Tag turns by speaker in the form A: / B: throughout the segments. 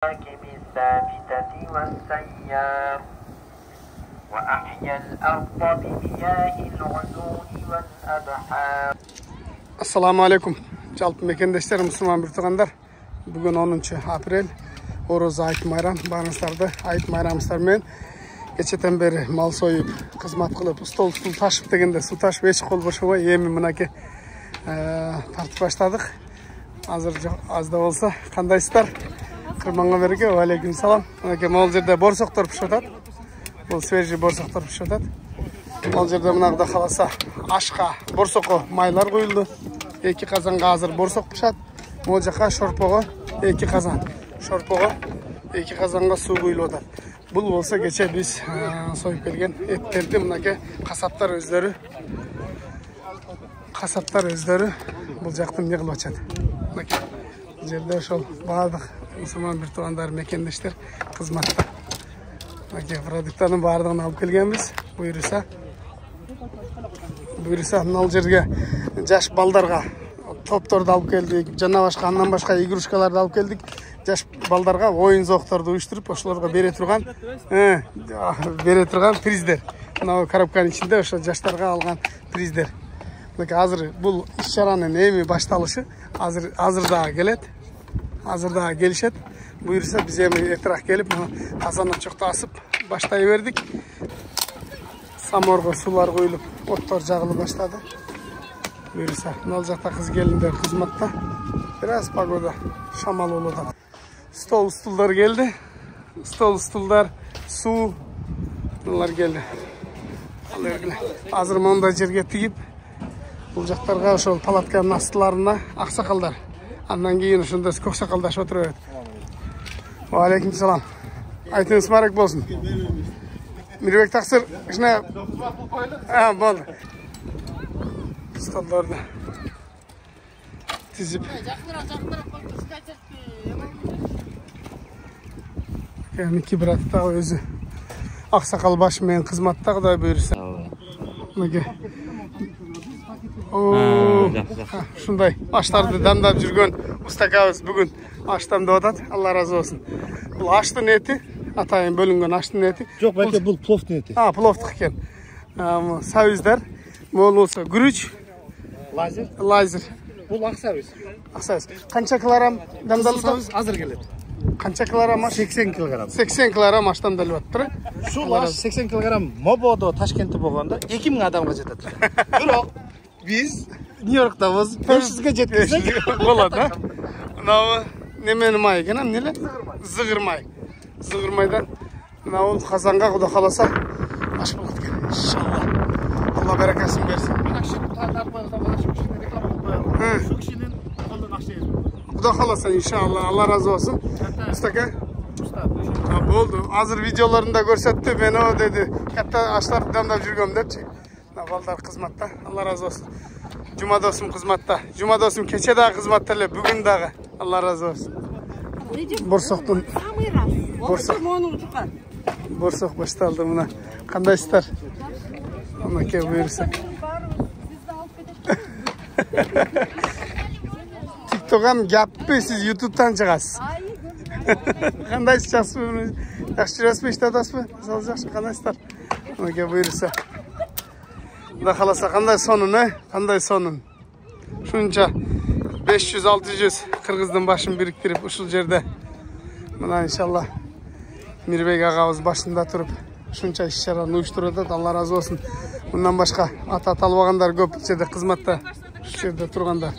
A: الثابتة والسيار وأحيا الأرض بمياه العيون والأبحار.
B: Assalamu alaikum. Жалпы мекендештер, мұсылман біртуғандар. Бүгін 10 апрель. Ороза айт майрам. Барыңыздарды айт майрамыстармен. Кечетен бері мал сойып, қызмат қылып, стол ташып дегенде, су ташып еш қол бошуға еми мұнаке тартып баштадық. Азыр азда болса, қандайсыздар? Құрманға береке, алейкум салам. Мұнаке мал жерде борсоқтар пішатады. Бұл свежий борсоқтар пішатады. Мал жерде мұнағда қаласа ашқа борсоқы майлар қойылды. 2 қазанға азыр борсоқ пішат. Мол жаққа шорпоғы 2 қазан. Шорпоғы 2 қазанға су қойылды. Бұл болса кеше біз сойып келген еттерді мұнаке қасаптар өздері бұл жақтың не қылып açады. Бұл жерде шол бардық мұсылман бір туғандар мекендештер қызматта. Продуктардың бардығын алып келгенбіз. Бұйырса мынау жерге жаш балдарға топторды алып келдік. Жана башқа андан башқа игрушкаларды алып келдік. Жаш балдарға ойын зоқтарды ұйыштырып, ошолорго бере турган приздер. Мына коробканын ичинде ошо жаштарга алган приздер. Азыр бул иш-чаранын эми башталышы. Азыр дагы келет. Азыр дагы келишет. Буйрса биз эми эртерээк келип, казан очокто асып баштай бердик. Саморго сулар коюлуп, оттор жагылып баштады. Буйрса, мына жакта кыз келиндер кызматта. Biraz погода шамал болуп атат. Стол-стулдар geldi. Стол-стулдар, су bunlar geldi. Азыр монда жерге тигип, бул жактарга ошол палатканын астыларына аксакалдар. Андан кийин ошондо көк сакалдашып отуруп. Алейкум салам. Айтыңыз марек болсун. Мирбек таксыр, кичине болду. Столдорду тизип. Мики браты тағы өзі ақсақал башымен қызматта Құдай бұйырса. Шундай аштарды дамдап жүрген ұстакабыз бүгін аштамды отады. Алла разы болсын. Бұл аштың еті, атайын бөлінген аштың еті.
C: Жоқ, бәлке бұл пловтың еті.
B: Пловтық екен. Сәуіздер, мол болса күріч, лайзер.
C: Бұл ақсауыз.
B: Қанша килограмм дамдалып?
C: Азыр келеді.
B: Қанша килограмм?
C: 80 килограмм.
B: 80 килограмм аштамдалып атты.
C: Шул аш 80 килограмм Мободо, Ташкентте болгондо 2000 адамга жетет. Бирок биз Нью-Йоркта 500ге жеткизсек
B: болот, а? Мынау немени май экен, эмне? Зыгыр май. Зыгыр майдан мынау казанга Кудай кааласа аш болот экен. Иншалла. Алла берекесин берсин. Кудай кааласа иншалла. Алла разы болсун. Устака? Болду. Азыр видеолорунда көрсөттү. Мен о деди, катта ашларды дамдап жүргөм депчи. Балдар кызматта. Алла разы болсун. Жума досум кызматта. Жума досум кече дагы кызматта эле, бүгүн дагы. Алла разы болсун. Борсоктун Борсок башталды мына. Кандайсыздар? Мынакей буйрса. Тиктокам гаппы, сиз ютубтан чыгасыз. Кандайсыз, жакшысызбы? Жакшы жүрөсүзбү, иште атасызбы? Мисалы жакшы, кандайсыздар? Мынакей буйрса. Кудай кааласа кандай сонун, кандай сонун. Шунча 500-600 кыргыздын башын бириктирип ушул жерде. Мына иншалла Мирбек агабыз башында туруп, шунча иш-чараны уюштуруп атат. Алла разы болсун. Мындан башка ата талбагандар көп жерде кызматта, ушул жерде тургандар.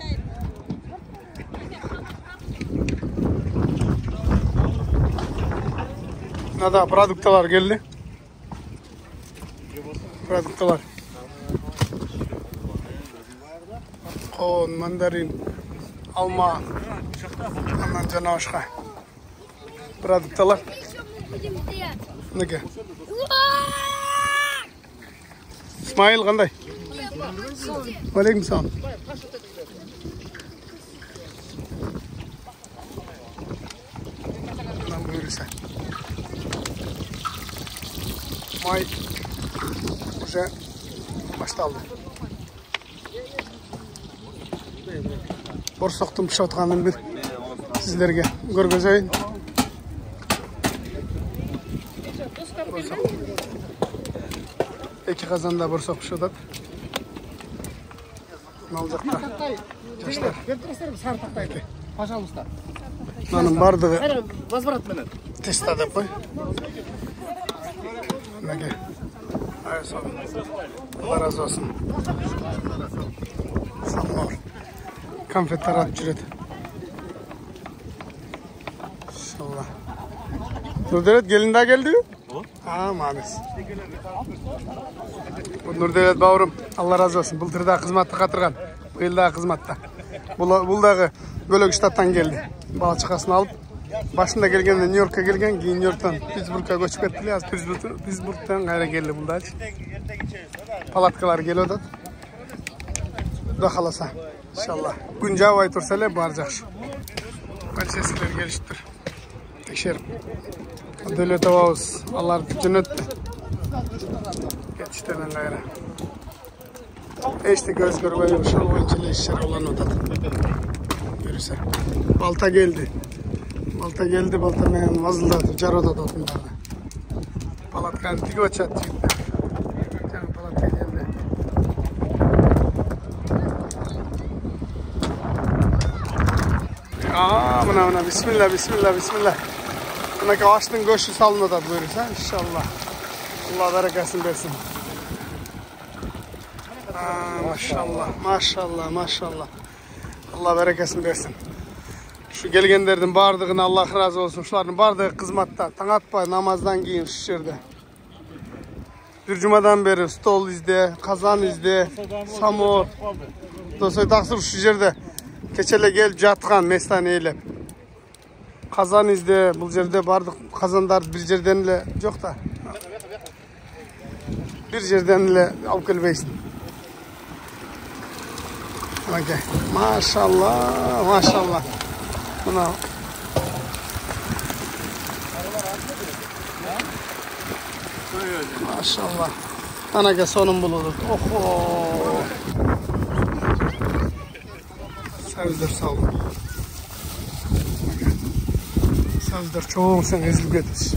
B: Нада продукталар келди. Продукталар. Кон, мандарин, алма, андан жана башка продукталар. Неге? Исмаил кандай? Алейкум салам. Май уже башталды. Борсоктун пишип атканын бир сиздерге көргөзөйүн. Borsoq. 2 qazanda borsoq pishadi. Nal жақта. Жаштар.
C: Сары тақтайды. Пожалуйста.
B: Мынаның бардығы
C: Возврат менен.
B: теста деп қой. Мінеке. Ай, сол. Allah razı olsun. Саммор. Конфеттер атып жүреді. İnşallah. Nurdevlet gelin daha geldi mi? Ha, maalesef. Bu Nurdevlet bavrum, Allah razı olsun. Bu tırda kızmatı katırgan. Bu yılda kızmatta. Bu dağı bölük ştattan geldi. Bala çıkasını alıp, başında gelgende New York'a gelgen, New York'tan Pittsburgh'a göçüp ettiler. Az Pittsburgh'tan gayra geldi bunda. Palatkalar geliyor da. Da kalasa. İnşallah. Günce havayı tursayla baracak. Sesler geliştir. Tekşerim. Devlet havuz. Allah cünnetti. Geçişten Allah'a. İşte göz görmeyi şu oyuncuyla işleri olan odadı. Görürse. Balta geldi. Balta geldi. Balta benim vazıldadı. Car odada okundadı. Palatkan tiki açattı. Canım Palatkan geldi. Aa, buna bismillah bismillah bismillah. Buna kavaştın göçü salına da buyurursa inşallah. Allah berekasını versin. Aa, maşallah maşallah maşallah. Allah berekasını versin. Şu gelgenlerden bardığına Allah razı olsun. Şuların bardığı kızmatta. Taң atpay namazdan keyin şu yerde. Bir cumadan beri stol izde, kazan izde, samur. Dostoy taksır şu yerde. Keçele gelip жатқан местан eylep. Kazan izde, bu yerde bardık kazanlar bir yerden ile yok da. Bir yerden ile alıp gelbeysin. Okay. Maşallah, maşallah. Buna. Maşallah. Anaka sonun bulunur. Oho. Sözler sağ olun. Sözler çoğunsun ezilip getiriz.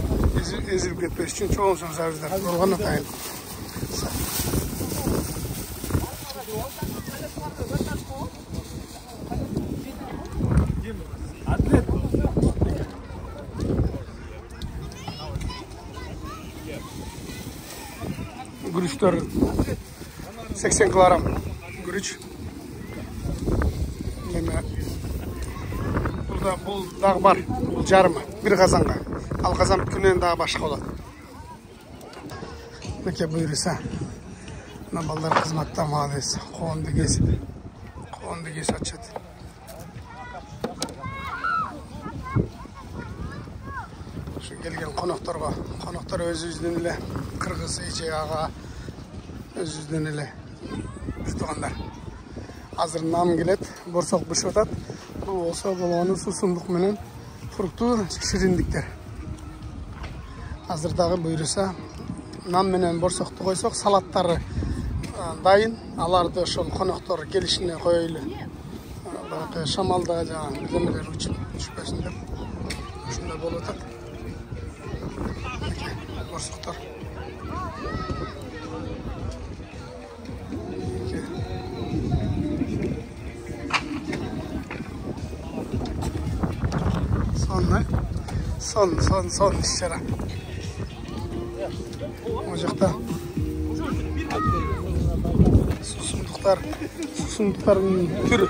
B: Ezilip getiriz için çoğunsun sözler. Organı kayın. Gürüşler 80 kilogram gürüç. Burada bu dağ var, bu jarımı, bir kazanға. Al kazan bütünен daha başka olur. Peki buyursa, ballar kızmatta maalesef, qoğundu kesip açadı. Şu gelgen konuklar var, konuklar öz-özden ile, Kırgız, İçe ağa, öz-özden ile tutuğanlar. Hazır nam gelet, borsoq büşüp atat. Bu olsa bolağının susunduk menen fruktu şirindikler. Hazırdağı buyursa nam menen borsoqtu koysak salatları dayın. Alardı şol konuklar gelişine koyuyla. Şamaldağı жаңа birdemeler uçup düşmesin dep. Şunda bol atat. Borsoqlar. Son işçere. Ocakta susundukların türü.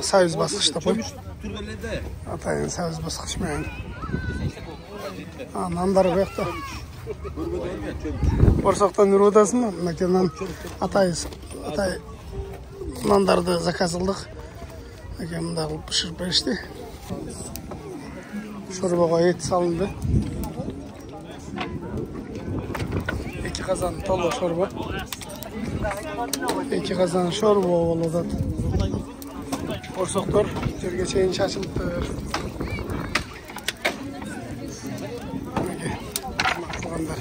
B: Sayız basqışta koy. Atayın sayız basqış mı yani? Nanları bu yakta. Borsoqtan yürü odasın mı? Mekandan atay nandardı zakazıldık. Munda qilib pishirib berishdi. Sho'rbaga et salindi. 2 qozon to'la sho'rba. 2 qozon sho'rba bo'ladi. Borsoqlar yerga chayin shashilibdi. Qilganlar.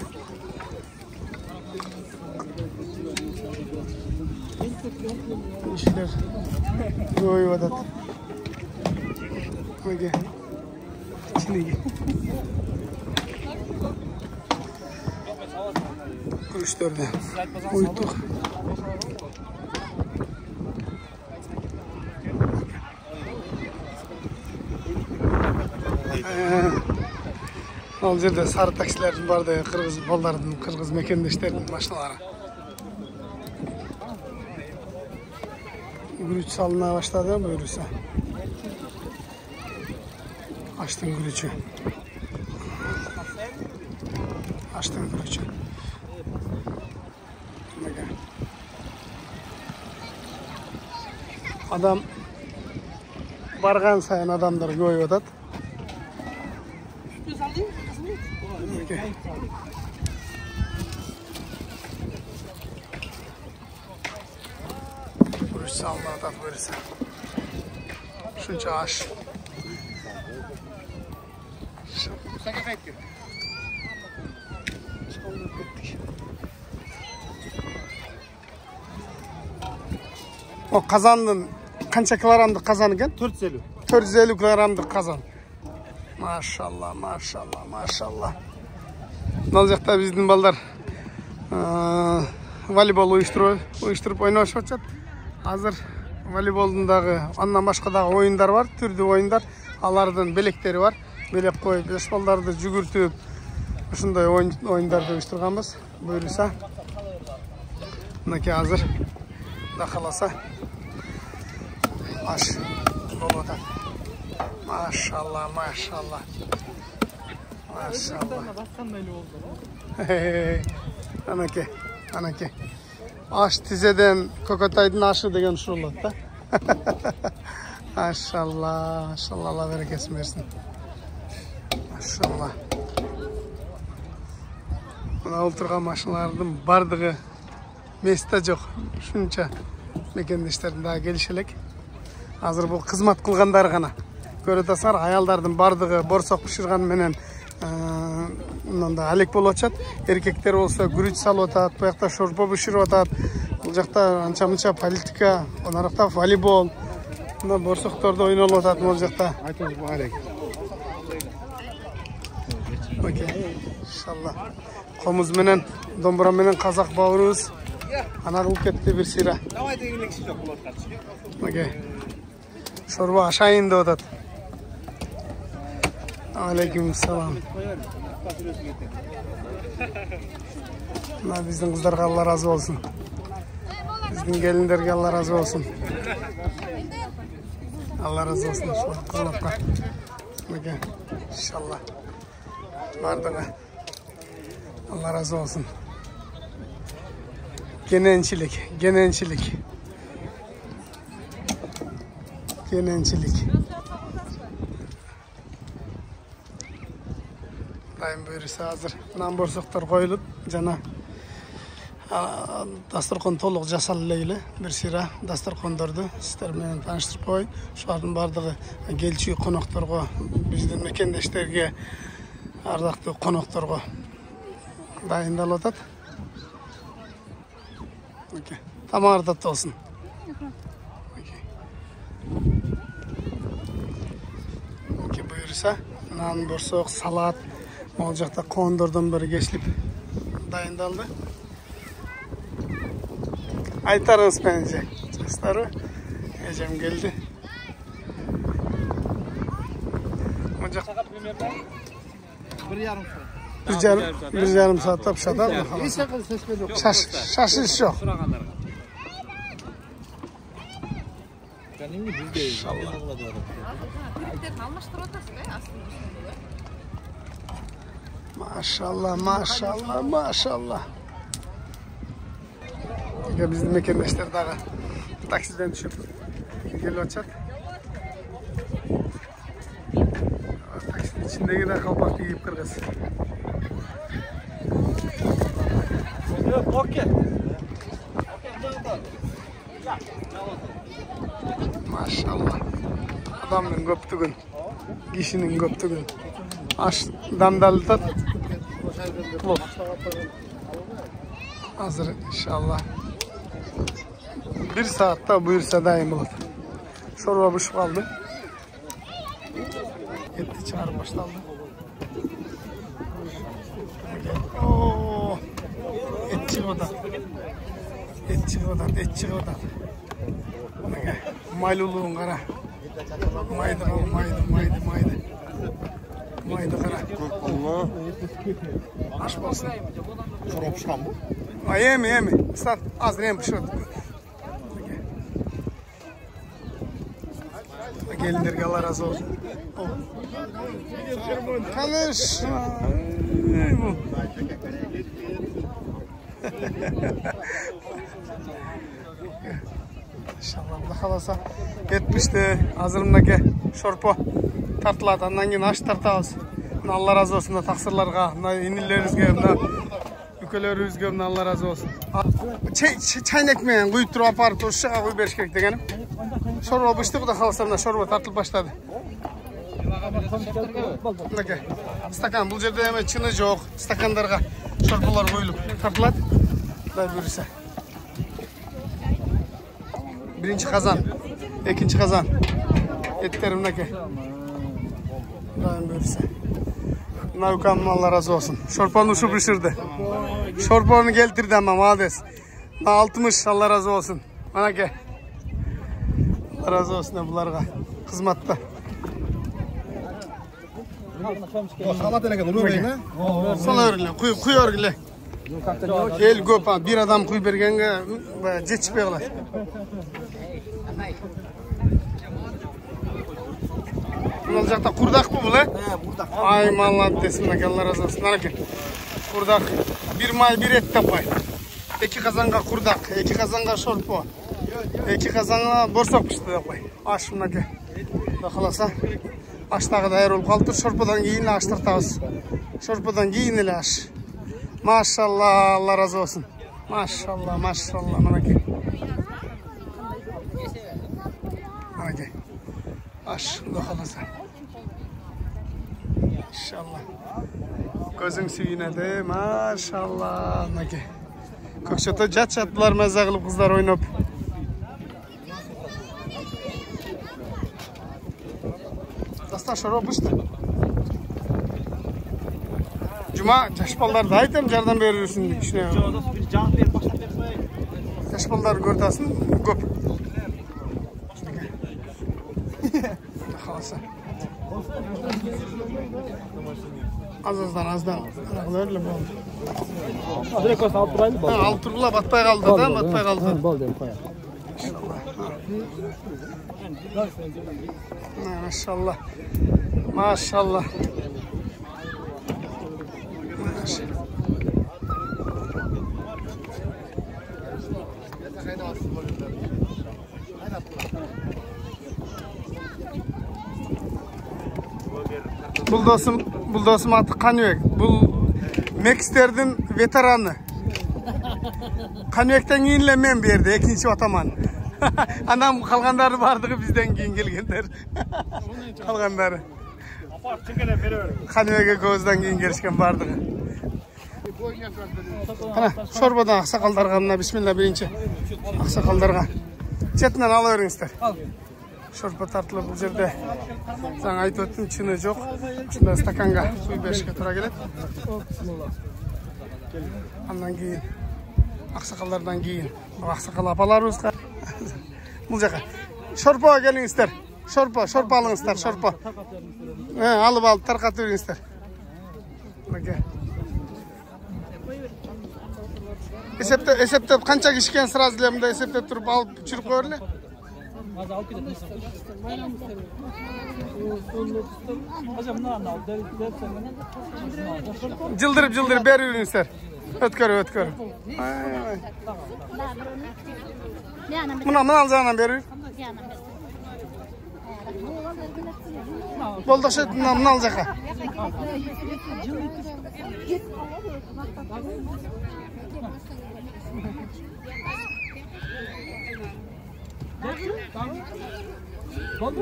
B: İşler yoyup atat. Mege Çilegi. Kuruştörde. Uyuttuk. Al жерде сары таксилердин барды, кыргыз балдардын, кыргыз мекендештердин машиналары. Gürüç salına başladı mı öyleyse? Açtın gürüçü. Açtın gürüçü. Adam bargan sayın adamlar koyuyor da. Gürüç salına da böylese. Şunca aş. O kazandın kança kilogramlık kazan ekan?
C: 450.
B: 450 kilogramlık kazan. Maşallah, maşallah, maşallah. Mына жақта біздің балдар волейбол uyuşturup ойнап жатат. Азыр волейболдың андан башкадағы ойындар бар, түрдүү ойындар. Алардын белектери бар. Белек коюп, жаш балдарды жүгүртүп, ушундай oyындарды уюштурганбыз. Буюрса, мынакей азыр да каласа аш болуп атат. Maşallah, maşallah. Maşallah. Anake, anake. Aş tizeden Kokotay'ın aşı degen uşul da. Maşallah, maşallah, Allah berekesin versin. Maşallah. Buna oturgan maşinalardın bardığı mesте жоқ. Şunça mekendештердин daha gelişelek. Азыр бул кызмат кылгандар гана. Көрөт атасыңар, аялдардын бардыгы борсок бышырган менен мында алек болуп атышат. Эркектер болсо гүрүч салып атат, буякта шорпо бышырып атат. Бул жакта анча-мынча политика, онаракта волейбол. Мына борсоктордо ойнолуп атат бул жакта.
C: Айтыңыз бу алек.
B: Окей. Иншалла. Комуз менен, домбура менен казак бауырубуз ана кылып кетти бир сыйра.
C: Давай дегенде киши жок болот калчы.
B: Окей. Шорба ашайын деп атат. Алейкум салам. Мына биздин кыздарга Алла разы болсун. Биздин келиндерге Алла разы болсун. Алла разы болсун. Кызматка. Окей. Иншалла. Бардыгы. Алла разы болсун. Genençilik. Dayım buyursa hazır. Nan borsoktor koyulup jana dasturkon толук жасалып эле бир сыйра дастуркондорду сиздер менен тааныштырып коеюн. Ушулардын бардыгы келчү конокторго, биздин мекендештерге, ардактуу конокторго дайындалып атат. Окей. Тамагыңар таттуу болсун. Окей, буюрса, нан, борсок, салат, ол жакта кондордон бери кечилип дайындалды. Айтарыңыз мененче, жастары, эжем келди. Бул жак
C: Сагат примерно 1,5 saat.
B: Bir yarım saatte pişatar mı? Şaşış yok. Maşallah, maşallah, maşallah. Bizim mekandaşlar daha taksiden düşüp geliyor açak. Taksinin içindeki de kalpak giyip kırgız.
C: Okey.
B: Maşallah. Adamın köptügün, kişinin köptügün. Aş dandalı tat. Hazır inşallah. Bir saatte buyursa daim olur. Şorba pişip kaldı. Etti çıkarıp başlandı. Oo. Et çıkıdan. Et çıkıdan, et çıkıdan. Mayluluğun kara. Maydı kara, maydı. Maydı kara.
C: Allah.
B: Aş bolsun.
C: Şuraya pişkan bu.
B: Yemi. Islat. Az nem pişirdi. Gelinlerge Allah razı olsun. Kalış. İnşallah bu da kalasa etmişti. Hazırımdaki şorpo tartıladı. Ondan keyin aş tartabız. Allah razı olsun da taksirlarga, inillerimizge, ükelerimizge Allah razı olsun. Çaynak menen kuyup turup aparıp uşağa koyup beriş керек degenim. Şorba bıştı, bu da kalasa şorba tartılıp başladı. Stakan, бұл жерде hemen çını жоқ. Stakanlarga şorbalar koyulup tartılады. Құдай бұйырса. Birinci kazan, ikinci kazan. Etlerimdeki. Құдай бұйырса. Navkamın Allah razı olsun. Şorpanı uçup pişirdi. Şorpanı geltirdi ama mades. 60 Allah razı olsun. Bana gel. Allah razı olsun da bularga. Kızmatta.
C: Salat elege bunu verin ha.
B: Sana öyle. Kuy örgüle. El köp. Bir adam kuy bergenge жетişpey kalar. Bunun jakta kurdak mı bu la?
C: Kurdak.
B: Ay mallat desin Allah razı olsun. Ana ki. Kurdak. Bir may bir et tapay. 2 kazanga kurdak, 2 kazanga şorpo. 2 kazanga borsok pişti tapay. Aş bunaki. Da kalasa. Aştağı da olup kaldı. Şorpodan giyin aş tartabız. Şorpodan giyin ile aş. Maşallah Allah razı olsun. Maşallah. Mana ki. Mana ki. Aş da kalasa. İnşallah. Gözün suyuna de maşallah. Mana ki. Kökçete jat-jattılar mazza kılıp kızlar oynap. Dastan şorba bıştı. Cuma jaş da aytam jardan berirsin deb düşünüyorum. Jaş ballar gördasin köp. Xalasa. Azdan öyle oldu.
D: Direkt alıp durayım mı?
B: Alıp turgula batpay kaldı da, batpay kaldı.
D: Bol dedim koyar.
B: Maşallah. Maşallah. Бұл досым аты Қаныбек. Бұл Мекстердің ветераны. Қаныбектен кейінле мен берді, екінші атаман. Анам қалғандары бардығы бізден кейін келгендер. Қалғандары. Қаныбекке көзден кейін келішкен бардығы. Шорбадан ақсақалдарға мына бисмилла бірінші. Ақсақалдарға. Жетінен ала өріңіздер. Шорпа тартылып бұл жерде. Жаңа айтып өттім, чыны жоқ. Шында стаканға суй берішке тұра келеді. Андан кейін ақсақалдардан кейін ақсақал апаларымызға бұл жаққа шорпаға келіңіздер. Шорпа алыңыздар, шорпа. Алып тарқатып өріңіздер. Есептеп қанша кішкен сразу лемді есептеп тұрып алып жүріп қойырлы. Жылдырып бері өріңіздер. Өткөр. Мұнан жағынан бері. Болдық шет мұнан жаққа.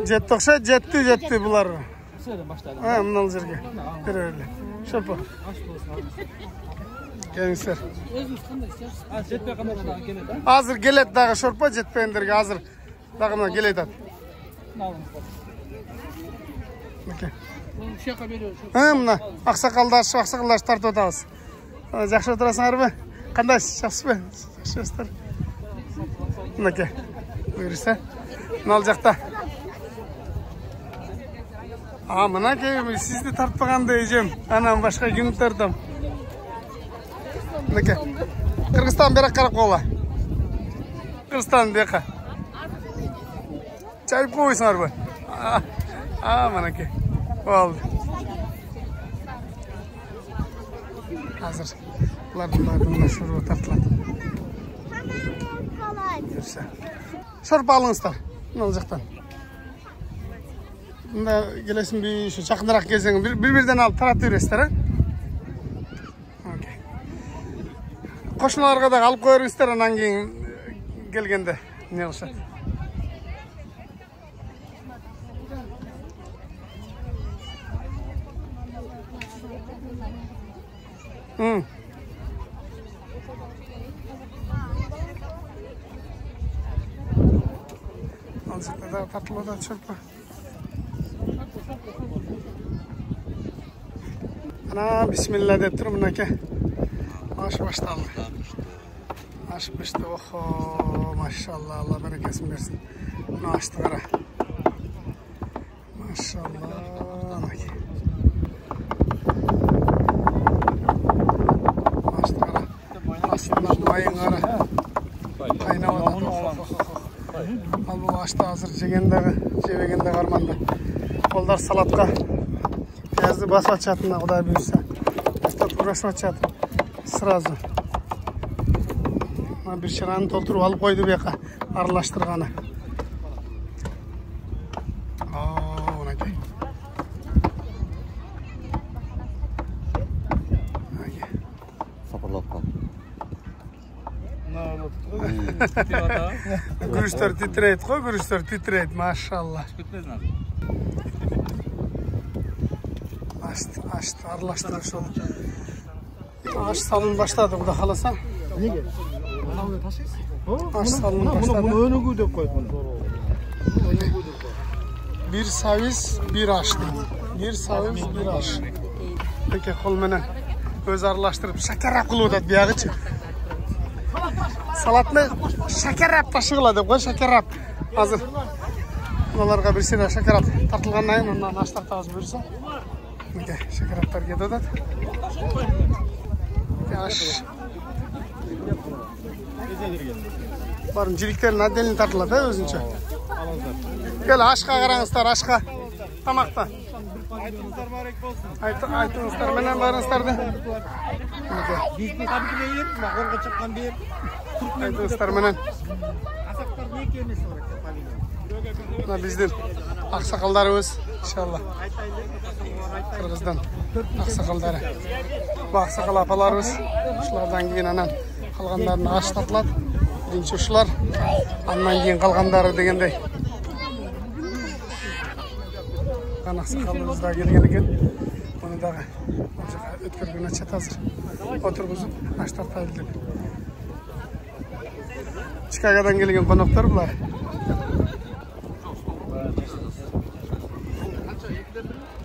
B: Жетті оқша, жетті бұлар. Мұнан жерге. Берерлі. Шорпа. Келіңіздер. Азыр келет дағы шорпа, жетпейіндерге азыр дағына келет ады. Мінекей.
D: Шияққа береді.
B: Мына ақсақалдар тартып отырмыз. Жақсы отырасыңдар ма? Қандайсыз? Жақсы ба? Жақсысыздар. Мінекей. Бұйырса. Мынау жақта. Мінекей, сізді тартпағанда ежем. Анам башқа кім тартам. Мінекей. Қырғызстан берақ қарап қола. Қырғызстан беқа. Чай қойсыңдар ба? Мінекей. Oldu. Hazır. Bunlar şurubu tartıladı. Görse. Şurup alыңыздар. Ne olacaktan? Bunda gelesin bir şu çakındarak gelsen birbirinden alıp taratı veresizler ha? Okey. Qo'shnilarga da alıp koyarыңыздар andan keyin kelgende. Ne olsa. Azıcık da tatlı da çırpı. Ana bismillah deb turib bunaka. Aş başladı. Aş pişti. Oho maşallah Allah bereketini versin. Bunu açtı qara. Maşallah. Aslında mayın qara. Qaynab atadi. Al bu açtı hazır жебегенде қарманды. Олдар салатқа пиязды басып атчатына құдай бұйырса. Бастап турашып атчат. Сразу. Bir шыраны толтырып алып қойды беқа аралаштырғаны. Онакей.
C: Сапырлап қалды.
B: Күріштер titreydi қой, күріштер titreydi, машалла. Açtı, arılaştırır şunu. Ağaç salın başladı, bu da kalasa.
C: Неге?
B: Ağaç salın başladı.
C: Bunu önügü деп koydu.
B: Bir saviz, bir aş deydi. Bir saviz, bir aş. Peki kol menen öz arılaştırıp şeker kılıyor da bir ağıç. Salatını şeker taşıgıla dep koy, şeker hazır. Onlarga bir sene şeker tartılgandan keyin ondan aş tartabız buyursa. Mine şeker ketadi. Aş. Barın jiriklerin addelini tartıladi özünçe. Gel aşka qarаңыздар, aşka. Tamaqta. Aytыңыздар менен барыңыздар да.
C: Bizde tabii ki değil, mağorga çıkan bir
B: Aytыңыздар менен.
C: asaklar ne kemesi var?
B: Mına bizdin ақсақалдарыбыз inşallah. Kırgızdan ақсақалдары. Bu ақсақал апаларыбыз ушулардан кийин анан калгандарына аш тартылат. Биринчи ушулар, андан кийин калгандары дегендей. Ақсақалыбыз да келген экен. Муну дагы өткөргөн ачат азыр. Отургузуп аш тартайлы деп. Чикагодан келген коноктор булар.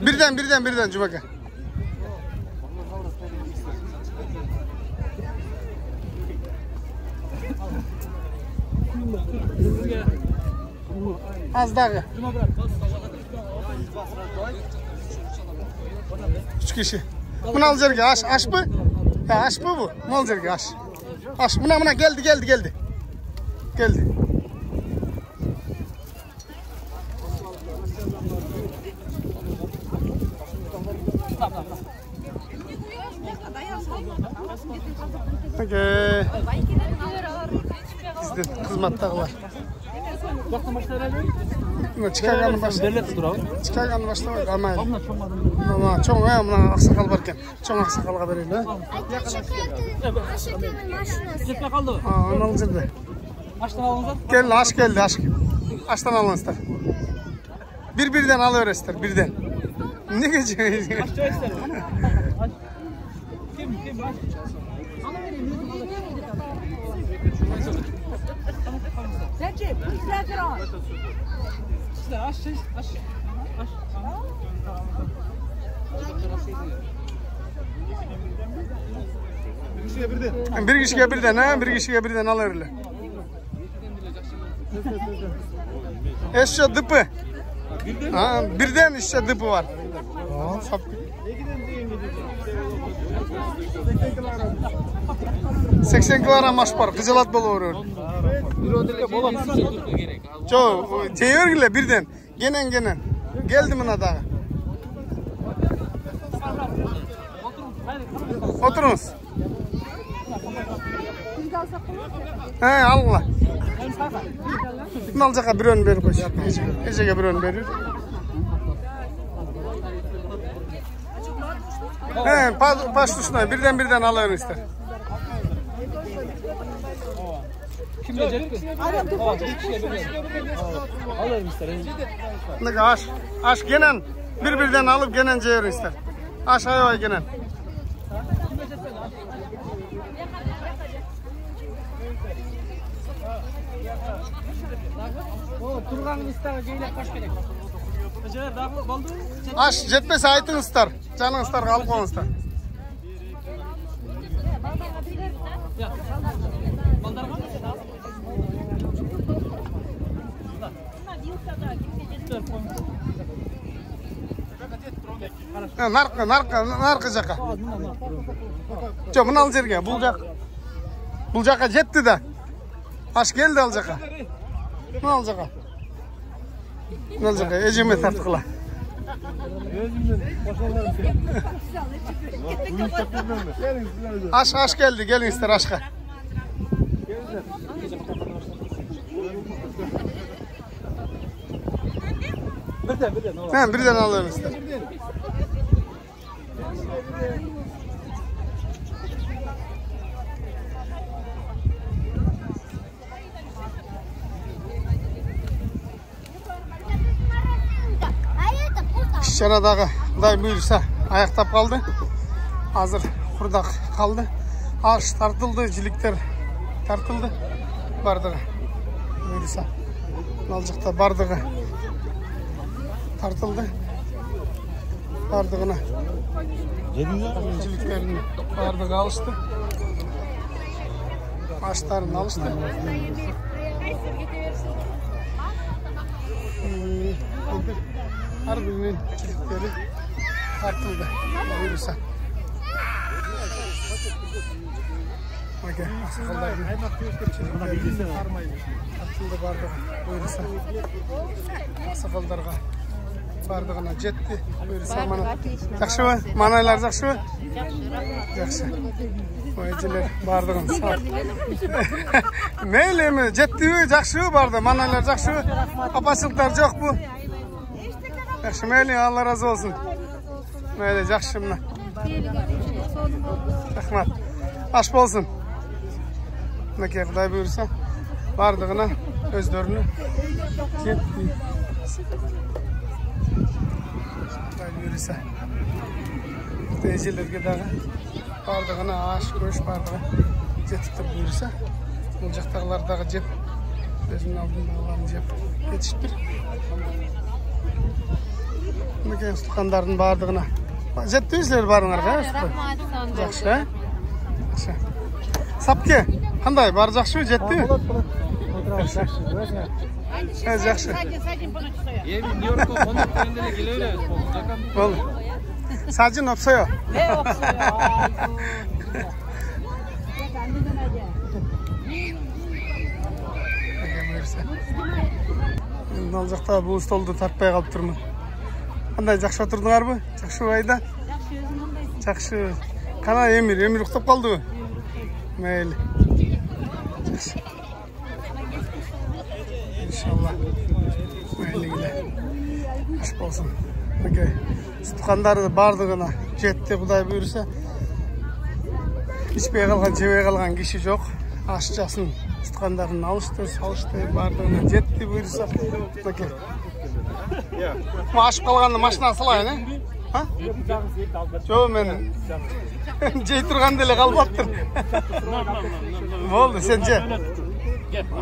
B: Birden Cumaka. Az dağı. 3 kişi. Bunu al jerge aş mı? Ya aş mı bu? Bunu al jerge aş. Aş buna geldi. Geldi. Okey. Bizden kızmattağılar. Çıkarganı başlamak amaylı. Ama çoğun mına aksakal varken. Çoğun aksakalga vereyim ha.
D: Cepte kaldı.
B: Onu alacağız.
D: Açtan alınızlar.
B: Geldi aş. Aştan alınızlar. Birden alıveresizler birden. Ne geçiyorsunuz?
D: Açça isterim. Kim? Aç.
E: Recep,
D: Aç.
B: Bir kişiye birden ha, bir kişiye birden alırlar. Eşya dıpı. Ha, birden eşya dıpı var. Sap. 80 kilogram maş var, kıcalat bolu vuruyor. Çoğu, çeyiyor birden. Genen. Geldi mi daha? Oturunuz. He, Allah. Bunu alacak bir ön verir koş. Ecege bir ön verir. He, baş tuşuna birden alır ister.
D: Kim gelecek mi? Alırım ister.
B: Ne aş genen birden alıp genen ceyir ister. Aşağıya genen.
D: Turgan ıstar geyle kaç gerek. Aceler daha baldı.
B: Aş jetmese aytın ıstar. Canın ıstar kalıp koyun ıstar.
D: Ya. Baldar mı?
B: Narkı jaka. Çok bunu al жерге, Bul jaka jetti de. Aş geldi al jaka. Bunu al jaka. Bunu al jaka, ejime tartkıla. Aş geldi, gelin ister aşka. Birden alırım ister. İşçaradagı Xuday buyursa ayaktap kaldı. Hazır kurdak kaldı. Aş tartıldı, jilikler tartıldı. Bardığı buyursa. Nalcıkta bardığı tartıldı. Bardığına jiliklerini bardığı alıştı. Aşlarını alıştı. Her birinin jilikleri tartıldı. Buyursa. Bakın, sakallarını tartıldı bardığı. Buyursa. Sakallarga bardığına jetti. Buyursa mana. Жақсы mı? Manaylar жақсы mı? Жақсы. Oyuncular bardığın sağ. Meyli mi? Jetti mi? Жақсы mı bardı? Manaylar жақсы mı? Kapasılıklar yok bu. Жақсы meyli, Allah razı olsun. Meyli, жақсы mı? Rahmat. Aş bolsun. Neke Xuday buyursa bardığına özlerini jetti. Xuday buyursa teyzelerge dağı bardığına aş köş bardığı jetiptir buyursa. Bu jақтағылардағы jep өзünün алдындағыларын jep ketişiptir. Neke Sulkandardын бардығына жеттіңіздер барыңарға, жақсы. Жақсы. Сапке, қандай бар жақсы жетті? Жақсы.
D: Нью-Йоркқа қонақ келгенде келеді.
B: Бол. Сажын опсойо. Енді ал жақта бұл столды тартпай қалып тұрмын. Қандай жақсы отырдыңар бі? Жақсы байда? Жақсы. Қана Емир ұйықтап қалды бі? Мейлі. Жақсы. İnşallah. Meyliyle. Aş bolsun. Tutkandары бардығына жетті, Xuday buyursa. İçpей қалған, жебей қалған киши жоқ. Ашчасын tutkandарын алышты, салышты, бардығына жетті buyursa. Ашып қалғанды машина салайын, ha? Жоқ, мен жей тұрған деле қалып аттым. Болды, сен же.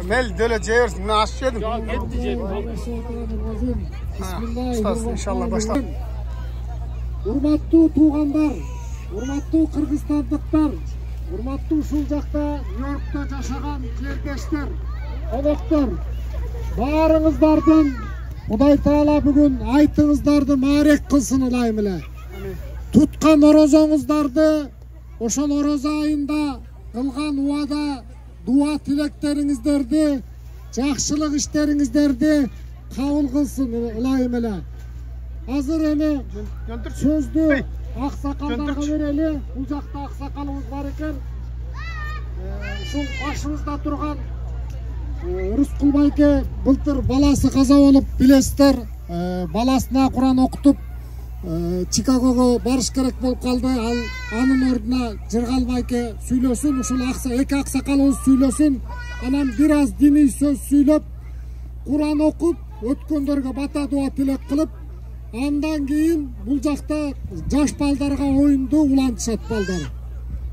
B: Mel döyle ceyersin. Ben aşık yedim.
D: Gitti cebim.
B: Ustaz inşallah başla.
E: Урматтуу туугандар, урматтуу кыргызстандыктар, урматтуу ушул жакта Нью-Йоркто жашаган жерлештер, коноктор, баарыңыздардын Кудай Таала бүгүн айтыңыздарды маарек кылсын ылайым эле. Туткан орозоңуздарды ошол орозо айында кылган убада дуа тилектериңиздерди, жакшылык иштериңиздерди кабыл кылсын ылайым эле. Азыр эми сөздү аксакалдарга берели. Бул жакта аксакалыбыз бар экен. Ушул башыбызда турган Рыскул байке былтыр баласы каза болуп билесиздер. Баласына Куран окутуп Чикагого барыш керек болуп калды. Ал анын ордуна Жыргал байке сүйлөсүн, ушул эки аксакалыбыз сүйлөсүн. Анан бир аз диний сөз сүйлөп, Куран окуп, өткөндөргө бата дуа тилек кылып, андан кийин бул жакта жаш балдарга оюнду улантышат балдар.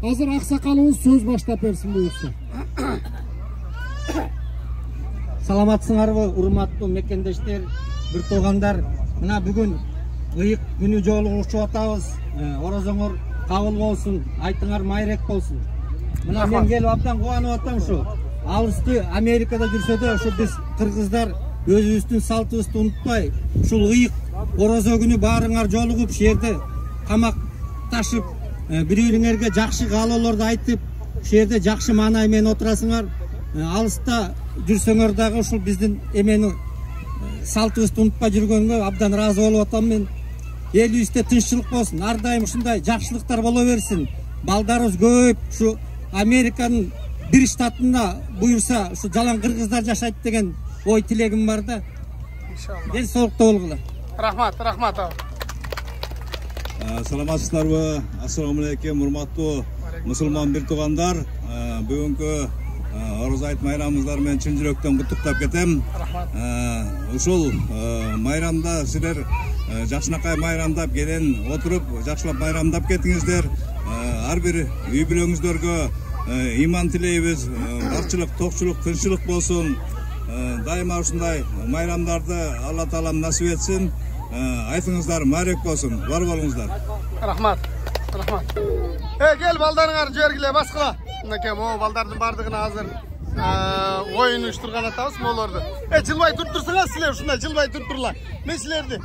E: Азыр аксакалыбыз сөз баштап берсин буюрса.
F: Саламатсыңарбы, урматтуу мекендештер, бир туугандар. Мына бүгүн ыйык күнү жолугушуп атабыз. Орозоңор кабыл болсун, айтыңар майрек болсун. Мына мен келип абдан кубанып атам ушу. Алысты Америкада жүрсө да, ушу биз кыргыздар өзүбүздүн салтыбызды унутпай, ушул ыйык орозо күнү баарыңар жолугуп, жерде камак ташып, бири-бириңерге жакшы каалоолорду айтып, ушул жерде жакшы маанай менен отурасыңар. Алыста жүрсөңөр дагы ушул биздин эмени салтыбызды унутпай жүргөнгө абдан ыраазы болуп атам мен. Элибизде тынччылык болсун, ар дайым ушундай жакшылыктар боло берсин. Балдарыбыз көбөйүп, ушу Американын бир штатында буюрса, ушу жалаң кыргыздар жашайт деген ой тилегим бар да.
B: İnşallah.
F: Ден соолукта болгула.
B: Rahmat abi.
G: Саламатсыздарбы? Ассаламу алейкум, урматтуу мусулман бир туугандар. Бүгүнкү Орозо айт майрамыңыздар менен чын жүрөктөн куттуктап кетем. Ушул майрамда силер жакшынакай майрамдап келен отуруп, жакшылап майрамдап кетиңиздер. Ар бир үй бүлөңүздөргө иман тилейбиз, барчылык, токчулук, тынччылык болсун. Дайыма ушундай майрамдарды Алла Таалам насип этсин. Айтыңыздар майрек болсун. Бар болуңуздар.
B: Rahmat. Gel baldarыңар жибергиле баскыла. Мынакей могу балдардын бардыгына азыр оюн уюштурган атабыз молорду. Жылбай туруп силер ушундай жылбай туруп турула. Мен силерди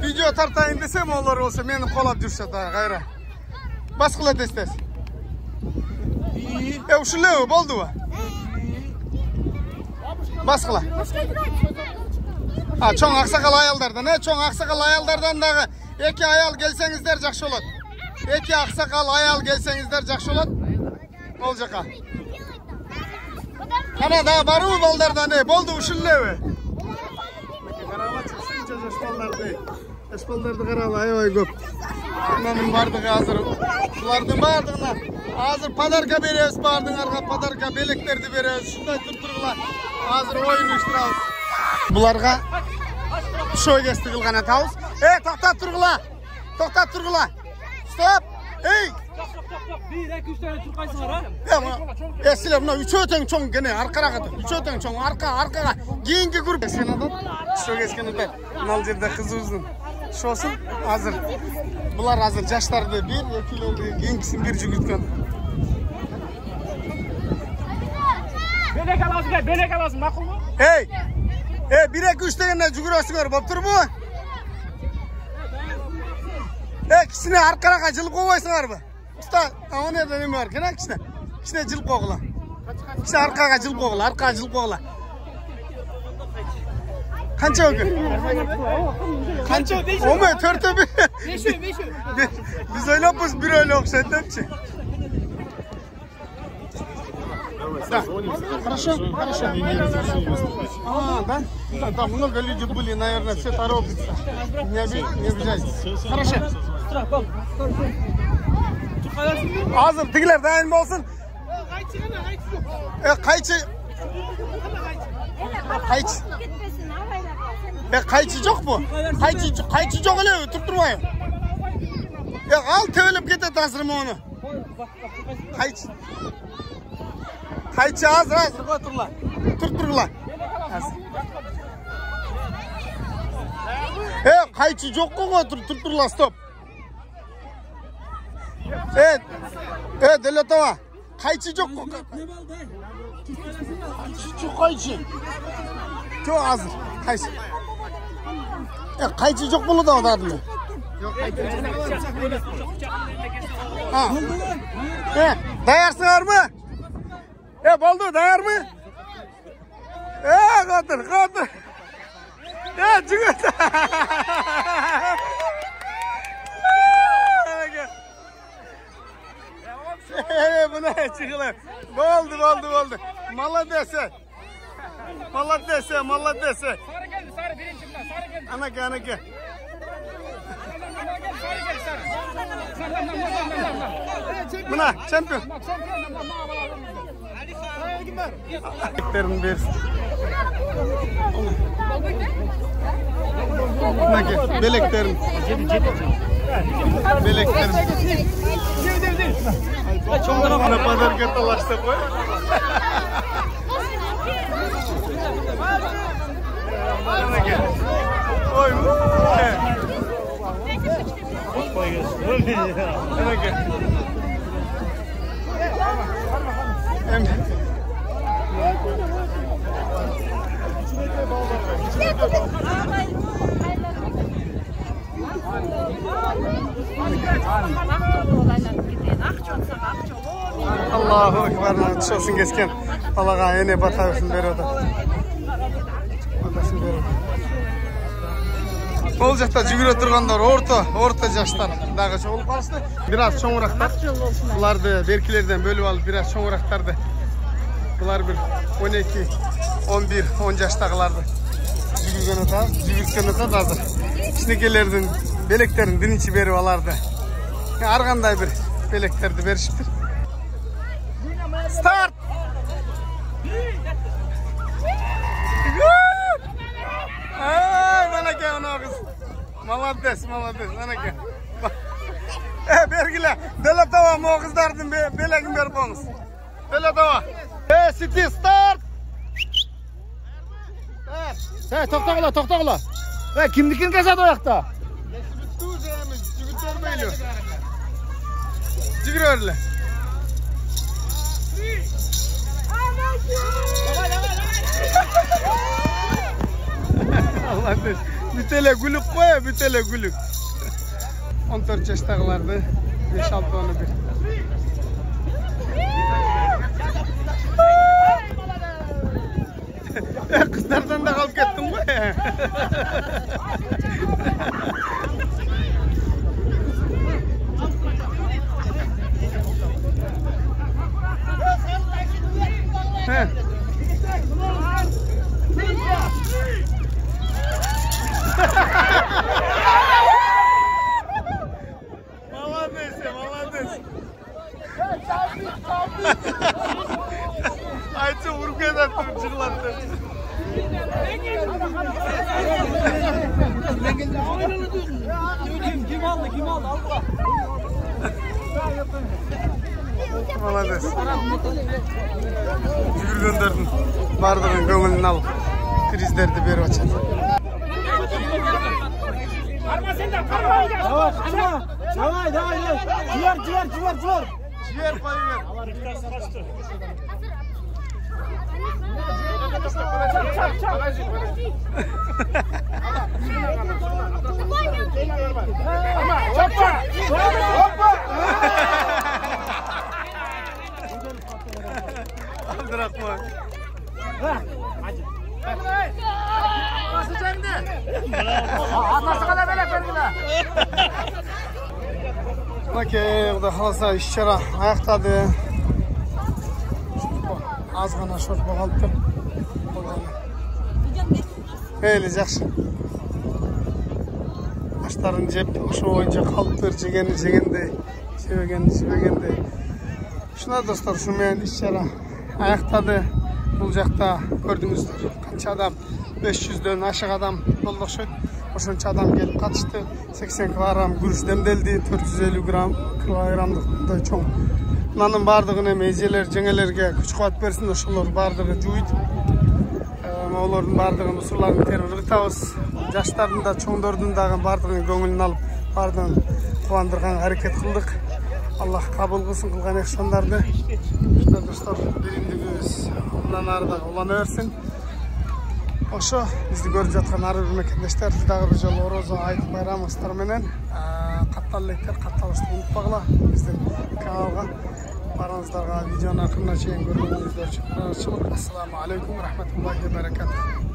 B: видео тартайын десем олар болсо мени колап жүрүшөт кайра. Баскыла тез. Ушул эле болдубу? Баскыла. Чоң аксакал аялдардан, чоң аксакал аялдардан дагы эки аял келсеңиздер жакшы болот. Эки аксакал аял келсеңиздер жакшы болот. Ол жака. Кана да барбы балдардан, болду ушул элеби? Карабачы сынча жаш балдарды. Жаш балдарды карала, аябай көп. Ананын бардыгы азыр булардын бардыгына азыр подарка беребиз, бардыңарга подарка белектерди беребиз. Ушундай туруп-тургула. Азыр оюн уюштурабыз. Буларга шой кести кылган атабыз. Токтоп тургула. Стоп.
D: Bir, iki, üç tane Türk kayısı var ha?
B: Силер мына үчөө тең чоң кене аркарага. Үчөө тең чоң аркага. Кийинки групп сен адам. Шой кескенде мына жерде кызыбыздын шосун азыр. Булар азыр жаштарды бир, экилерди кийинкисин бир жүгүрткөн.
D: Белек аласың, макул му?
B: Bir, iki, üç degende жүгүрөсүңөр болуп турбу? Кичине аркарага жылып койбойсуңарбы? Usta, o nerede ne var? Kena kişine cılp kokla. Kişine arkaya cılp kokla. Kança o gün? Kança? O mu? Törtü bir.
D: Beşi.
B: Biz öyle yapıyoruz, bir öyle okşayalım ki. Хорошо. Да, много людей были, наверное, все торопятся. Не обижайтесь. Хорошо. Hazır, tigiler dayanma olsun. Kayçı. Kayçı çok mu? Kayçı çok öyle tutturmayın. Al tevelip git et hazırım onu. Kayçı. Kayçı hazır oturla. Turla. Kayçı çok turla stop. Evet Delatova. Kayçı çok kayçı. Çok hazır. Kayçı. Kayçı çok bulu da odadım. Yok kayçı. Dayarsınlar mı? Baldı dayar mı? Katır. Çıkırt. Buna çıkılır. Oldu. Malladesi.
D: Sarı geldi, sarı birinci bunlar, sarı geldi.
B: Anaka. Buna şampiyon. Beklerim bir. Beleklerim. Bana pazar katalaştı koy. Oy. Allahu Ekber. Çoğusun geçken. Allah'a yine batarsın berada. Olacak da жүгүрө тургандар орто жаштар дагы чогулуп калышты. Biraz чоңурактар. Буларды беркилерден бөлүп алып, biraz чоңурактарды. Булар бир 12, 11, 10 жаштагыларды жүгүргөн атат азыр. Кичинекелердин белектерин биринчи берип аларды. Ар кандай бир белектерди беришиптир. Старт! Manake ona kız. Молодец. Manake. Bergile. Delatova mo kızlardan belegin berip oңuz. Delatova. City start.
C: Toktagıla. Kimdikin kesedi oyakta?
B: Jigitler beyliyor. Jigir öyle. Allah'ım. Bütele gülük koy, bütele gülük. 14 yaştakilardı. 5-6 onu bir. Kızlardan da kalıp gittin mi? Ayça vurup gedattım çıklattı.
D: Kim aldı? Allah.
B: Молодец. Жүргөндөрдүн бардыгын көңүлүн алып, криздерди берип атат.
D: Karma sen de karma. Давай. Ciğer.
B: Ciğer payı ver.
D: Allah rüzgar savaştı.
B: Abdurrahman.
D: Atası kadar böyle verdiler.
B: Okey, Xudo xolasa ish-chora oyoqtadi. Ozgina sho'rpa qolibdi. Mayli, yaxshi. Oshlarini jeb, o'sha bo'yicha qolibdir, jeganda, sevganda. Shuna do'stlar, shu men ish-chora oyoqtadi. Bu yoqda ko'rdingizlar, qancha odam, 500 dan oshiq odam bo'ldi o'xshaydi. O'shancha odam kelib qatishdi. 80 kilogram guruch demdeldi, 450 kilogrammlik cho'ng Мынанын бардыгын эми эжелер, жеңелерге күч кубат берсин, ошолор бардыгы жуйт. Олордун бардыгын усурларын терип ыгытабыз. Жаштардын да, чоңдордун дагы бардыгын көңүлүн алып, бардыгын кубандырганга аракет кылдык. Аллах кабыл кылсын кылган ихсандарды. Достор, биримдигибиз мындан ары дагы улана берсин. Ошо бизди көрүп жаткан ар бир мекендештер дагы бир жолу Орозо айт байрамыңыздар менен каттал электер, катталышты унутпагыла. Биздин каналга барыңыздарга видеону акырына чейин көргөнүңүздөр үчүн ыраазычылык. Ассаламу алейкум, рахматуллахи ва баракатух.